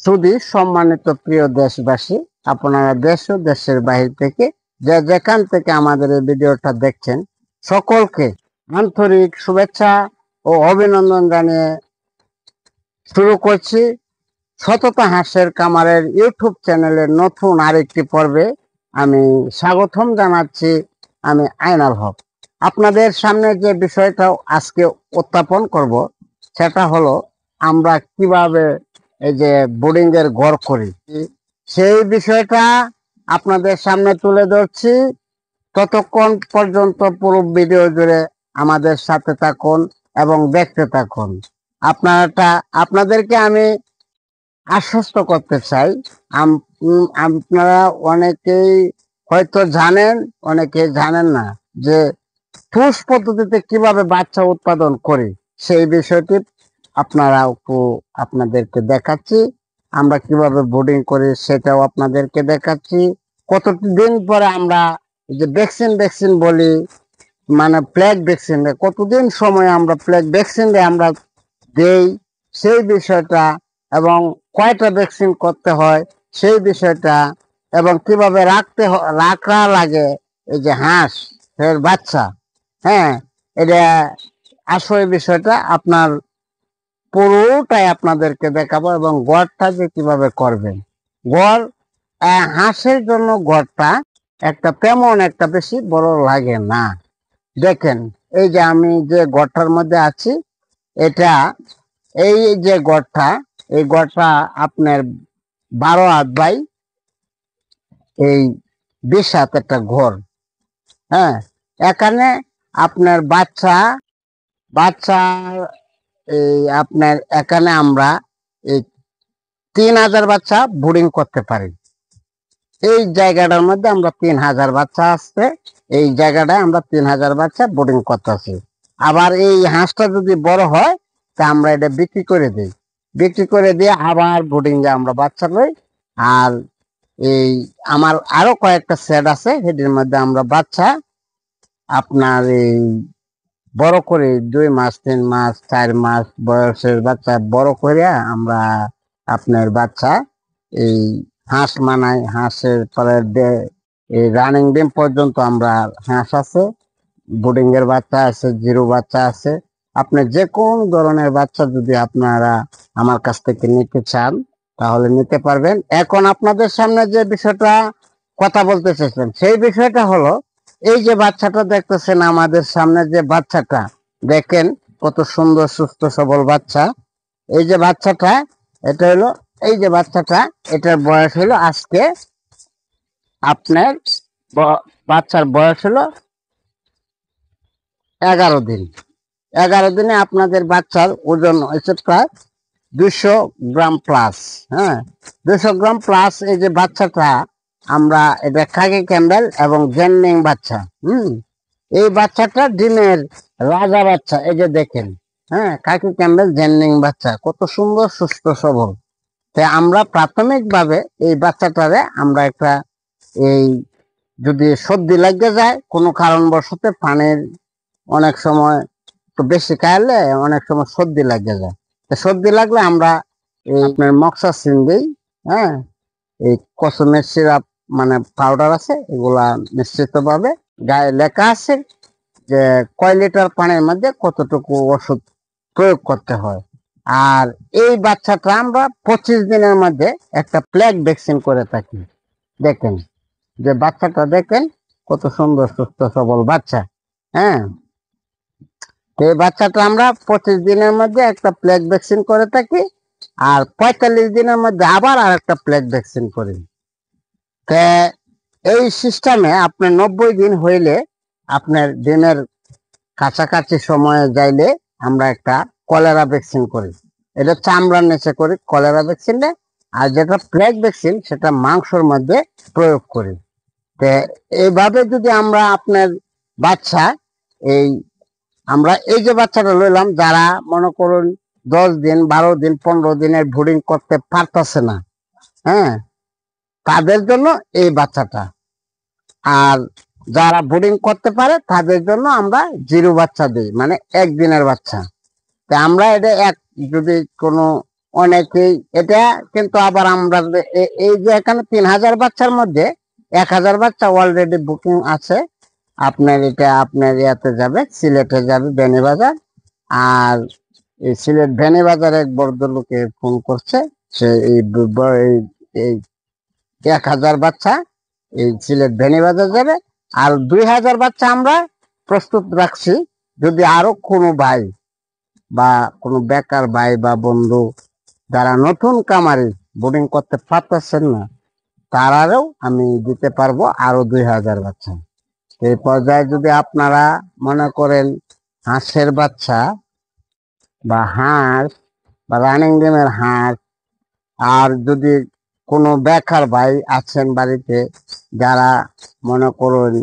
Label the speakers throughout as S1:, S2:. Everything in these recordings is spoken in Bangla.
S1: সুধী সম্মানিত প্রিয় দেশবাসী, আপনারা দেশ ও দেশের বাহির থেকে যে যেখান থেকে আমাদের এই ভিডিওটা দেখছেন, সকলকে আন্তরিক শুভেচ্ছা ও অভিনন্দন জানিয়ে শুরু করছি সততা হাঁসের কামারের ইউটিউব চ্যানেলের নতুন আরেকটি পর্বে আমি স্বাগতম জানাচ্ছি। আমি আয়নাল হক। আপনাদের সামনে যে বিষয়টা আজকে উত্থাপন করব সেটা হলো আমরা কিভাবে এই যে বোর্ডিং এর ঘর করি, সেই বিষয়টা আপনাদের সামনে তুলে ধরছি। ততক্ষণ পর্যন্ত পুরো ভিডিও জুড়ে আমাদের সাথে থাকুন এবং দেখতে থাকুন। আপনাদেরকে আমি আশ্বস্ত করতে চাই, আপনারা অনেকেই হয়তো জানেন, অনেকে জানেন না যে ঠোস পদ্ধতিতে কিভাবে বাচ্চা উৎপাদন করি। সেই বিষয়টি আপনাদেরকে দেখাচ্ছি। আমরা কিভাবে বোর্ডিং করি সেটাও আপনাদেরকে দেখাচ্ছি। কতদিন পরে আমরা যে ভ্যাকসিন বলি, মানে প্লেগ ভ্যাকসিন, কতদিন সময় আমরা প্লেগ ভ্যাকসিন আমরা দেই সেই বিষয়টা, এবং কয়টা ভ্যাকসিন করতে হয় সেই বিষয়টা, এবং কিভাবে রাখা লাগে এই যে হাঁস এর বাচ্চা। হ্যাঁ, এটা আসল বিষয়টা আপনার পুরোটাই আপনাদেরকে দেখাবো, এবং গড়টা যে কিভাবে করবেন। গড় হাঁসের জন্য গড়টা তেমন একটা বেশি বড় লাগে না। দেখেন, এই যে আমি যে গড়টার মধ্যে আছি, এটা এই যে গড়টা, এই গড়টা আপনার 12 হাত বাই এই 20 হাত একটা ঘর। হ্যাঁ, এখানে আপনার বাচ্চা এই আপনার এখানে আমরা এই 3000 বাচ্চা বোর্ডিং করতে পারি। এই জায়গাটার মধ্যে আমরা 3000 বাচ্চা আসছে, এই জায়গাটায় আমরা 3000 বাচ্চা বোর্ডিং করতেছি। আবার এই হাঁসটা যদি বড় হয় তা আমরা এটা বিক্রি করে দিয়ে আবার বোর্ডিং এ আমরা বাচ্চা লই। আর এই আমার আরো কয়েকটা সেট আছে, সেটির মধ্যে আমরা বাচ্চা আপনার এই বড় করে 2 মাস 3 মাস 4 মাস বয়সের বাচ্চা বড় করে আমরা আপনার বাচ্চা এই হাঁস মানাই। হাঁসের পরে এই রানিং ডিম পর্যন্ত আমরা হাঁস আছে, বোর্ডিং এর বাচ্চা আছে, জিরো বাচ্চা আছে। আপনি যে কোন ধরনের বাচ্চা যদি আপনারা আমার কাছ থেকে নিতে চান তাহলে নিতে পারবেন। এখন আপনাদের সামনে যে বিষয়টা কথা বলতে চাইছেন সেই বিষয়টা হলো, এই যে বাচ্চাটা দেখতেছেন আমাদের সামনে, যে বাচ্চাটা দেখেন কত সুন্দর সুস্থ সবল বাচ্চা। এই যে বাচ্চাটা, এটা হলো এই যে বাচ্চাটা, এটার বয়স হলো আজকে আপনার বাচ্চার বয়স হলো 11 দিন। 11 দিনে আপনাদের বাচ্চার ওজন হয়েছে প্রায় 200 গ্রাম প্লাস। হ্যাঁ, 200 গ্রাম প্লাস। এই যে বাচ্চাটা আমরা এটা খাকি ক্যাম্বেল এবং জেননিং বাচ্চা। এই বাচ্চাটা ডিমের রাজা বাচ্চা। এই যে দেখেন, হ্যাঁ, খাকি ক্যাম্বেল জেননিং বাচ্চা কত সুন্দর সুস্থ সবল। তাই আমরা প্রাথমিকভাবে এই বাচ্চাটারে আমরা এই যদি সর্দি লাগে যায় কোনো কারণবশত, পানির অনেক সময় তো বেশি খাইলে অনেক সময় সর্দি লাগে যায়। সর্দি লাগলে আমরা এই আপনার মক্সাসিন দিই। হ্যাঁ, এই কসমের সিরাপ মানে পাউডার আছে, এগুলা নিশ্চিতভাবে গায়ে লেখা আছে যে কয় লিটার পানির মধ্যে কতটুকু ওষুধ প্রয়োগ করতে হয়। আর এই বাচ্চাটা আমরা 25 দিনের মধ্যে একটা প্লেগ ভ্যাকসিন করে থাকি। দেখেন যে বাচ্চাটা, দেখেন কত সুন্দর সুস্থ সবল বাচ্চা। হ্যাঁ, এই বাচ্চাটা আমরা 25 দিনের মধ্যে একটা প্লেগ ভ্যাকসিন করে থাকি, আর 45 দিনের মধ্যে আবার আর একটা প্লেগ ভ্যাকসিন করি। এই সিস্টেমে আপনার 90 দিন হইলে, আপনার দিনের কাছাকাছি সময়ে যাইলে আমরা একটা কলেরা ভ্যাকসিন করি। এটা চামড়ার নিচে করি কলেরা ভ্যাকসিনটা, আর যেটা প্লেগ ভ্যাকসিন সেটা মাংসের মধ্যে প্রয়োগ করি। এইভাবে যদি আমরা আপনার বাচ্চা আমরা এই যে বাচ্চাটা লইলাম, যারা মনে করুন 10 দিন 12 দিন 15 দিনের বোর্ডিং করতে পারতেছে না, হ্যাঁ, তাদের জন্য এই বাচ্চাটা। আর যারা বোর্ডিং করতে পারে তাদের জন্য আমরা জিরো বাচ্চা দিই, মানে 1 দিনের বাচ্চা। আমরা এটা যদি কোনো অনেকেই এটা কিন্তু আবার আমরা এই যে এখানে 3000 বাচ্চার মধ্যে 1000 বাচ্চা অলরেডি বুকিং আছে। আপনার এটা আপনার ইয়াতে যাবে, সিলেটে যাবে বেনিবাজার। আর এই সিলেট বেনিবাজার এক ভদ্রলোকে ফোন করছে, সে এই 1000 বাচ্চা এই সিলেট বেনিবাজার যাবে। আর 2000 বাচ্চা আমরা প্রস্তুত রাখছি। যদি আরো কোনো ভাই বা কোনো বেকার ভাই বা বন্ধু যারা নতুন কামারি বোর্ডিং করতে পারতেছেন না, তারাও আমি দিতে পারবো আরো 2000 বাচ্চা। এই পর্যায়ে যদি আপনারা মনে করেন হাঁসের বাচ্চা বা হাঁস বা রানিং গেমের হাঁস, আর যদি কোনো বেকার ভাই আছেন বাড়িতে যারা মনে করুন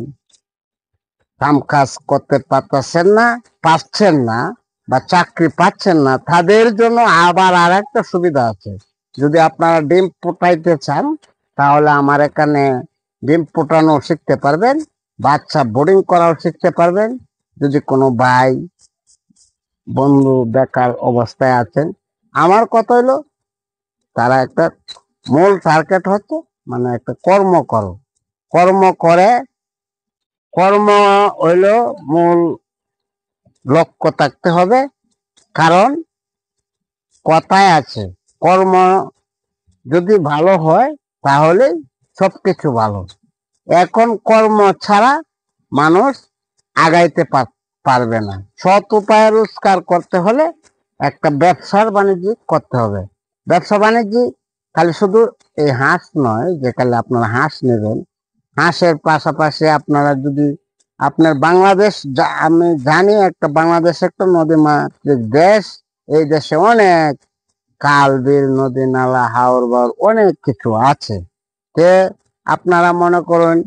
S1: কাম কাজ করতে পারছেন না বা চাকরি পাচ্ছেন না, তাদের জন্য আবার আর একটা সুবিধা আছে। যদি আপনারা ডিম ফুটাইতে চান তাহলে আমার এখানে ডিম ফুটানো শিখতে পারবেন, বাচ্চা বোর্ডিং করাও শিখতে পারবেন। যদি কোনো ভাই বন্ধু বেকার অবস্থায় আছেন, আমার কথা হলো তারা একটা মূল টার্গেট হচ্ছে মানে একটা কর্ম করে, কর্ম হইল মূল লক্ষ্য থাকতে হবে। কারণ কথায় আছে কর্ম যদি ভালো হয় তাহলে সবকিছু ভালো। এখন কর্ম ছাড়া মানুষ আগাইতে পারবে না। সৎ উপায়ে রোজগার করতে হলে একটা ব্যবসার বাণিজ্য করতে হবে। ব্যবসা বাণিজ্য খালি শুধু এই হাঁস নয় যে খালি আপনারা হাঁস নেবেন, হাঁসের পাশাপাশি আপনারা যদি আপনার বাংলাদেশ, আমি জানি একটা বাংলাদেশ একটা নদী মাতৃক দেশ। এই দেশে অনেক খাল বিল নদী নালা হাওর বাওর অনেক কিছু আছে। তে আপনারা মনে করুন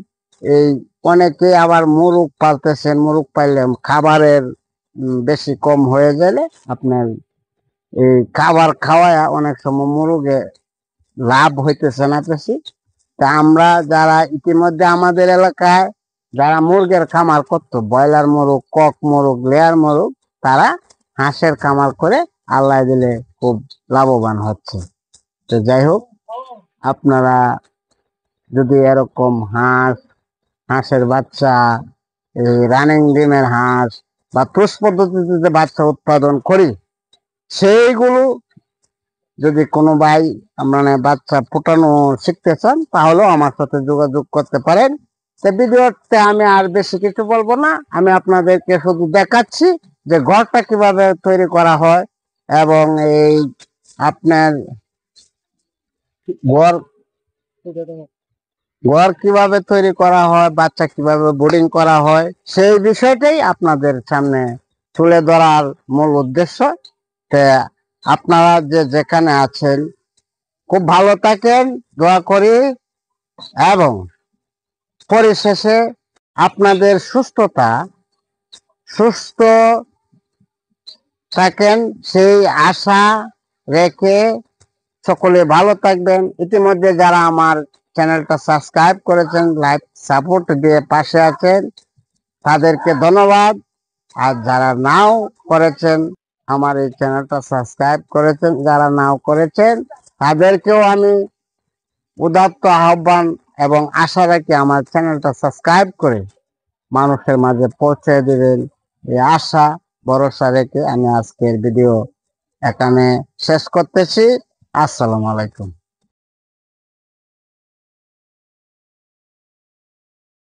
S1: এই অনেকে আবার মুরগ পালতেছেন, মুরগ পাইলে খাবারের বেশি কম হয়ে গেলে আপনার এই খাবার খাওয়ায় অনেক সময় মুরগে লাভ হইতেছে না বেশি। তা আমরা যারা ইতিমধ্যে আমাদের এলাকায় যারা মুরগের খামার করতো, ব্রয়লার মোরগ, কক মোরগ, লেয়ার মোরগ, তারা হাঁসের খামার করে আল্লাহ দিলে খুব লাভবান হচ্ছে। তো যাই হোক, আপনারা যদি এরকম হাঁসের বাচ্চা, এই রানিং ডিমের হাঁস বা পুষ পদ্ধতিতে যে বাচ্চা উৎপাদন করি, সেইগুলো যদি কোনো ভাই মানে বাচ্চা ফুটানো শিখতে চান তাহলেও আমার সাথে যোগাযোগ করতে পারেন। তো ভিডিওতে আমি আর বেশি কিছু বলবো না, আমি আপনাদেরকে শুধু দেখাচ্ছি যে ঘরটা কিভাবে তৈরি করা হয় এবং এই আপনার ঘর ঘর কিভাবে তৈরি করা হয়, বাচ্চা কিভাবে বোর্ডিং করা হয়, সেই বিষয়টাই আপনাদের সামনে তুলে ধরার মূল উদ্দেশ্য। তে আপনারা যে যেখানে আছেন খুব ভালো থাকেন, দোয়া করি। এবং পরিশেষে আপনাদের সুস্থ থাকেন সেই আশা রেখে সকলে ভালো থাকবেন। ইতিমধ্যে যারা আমার চ্যানেলটা সাবস্ক্রাইব করেছেন, লাইক সাপোর্ট দিয়ে পাশে আছেন, তাদেরকে ধন্যবাদ। আর যারা নাও করেছেন, আমার এই চ্যানেলটা সাবস্ক্রাইব করেছেন, যারা নাও করেছেন, তাদেরকেও আমি উদাত্ত আহ্বান এবং আশা রাখি আমার চ্যানেলটা সাবস্ক্রাইব করে মানুষের মাঝে পৌঁছে দিবেন এই আশা ভরসা রেখে আমি আজকের ভিডিও এখানে শেষ করতেছি। আসসালামু আলাইকুম।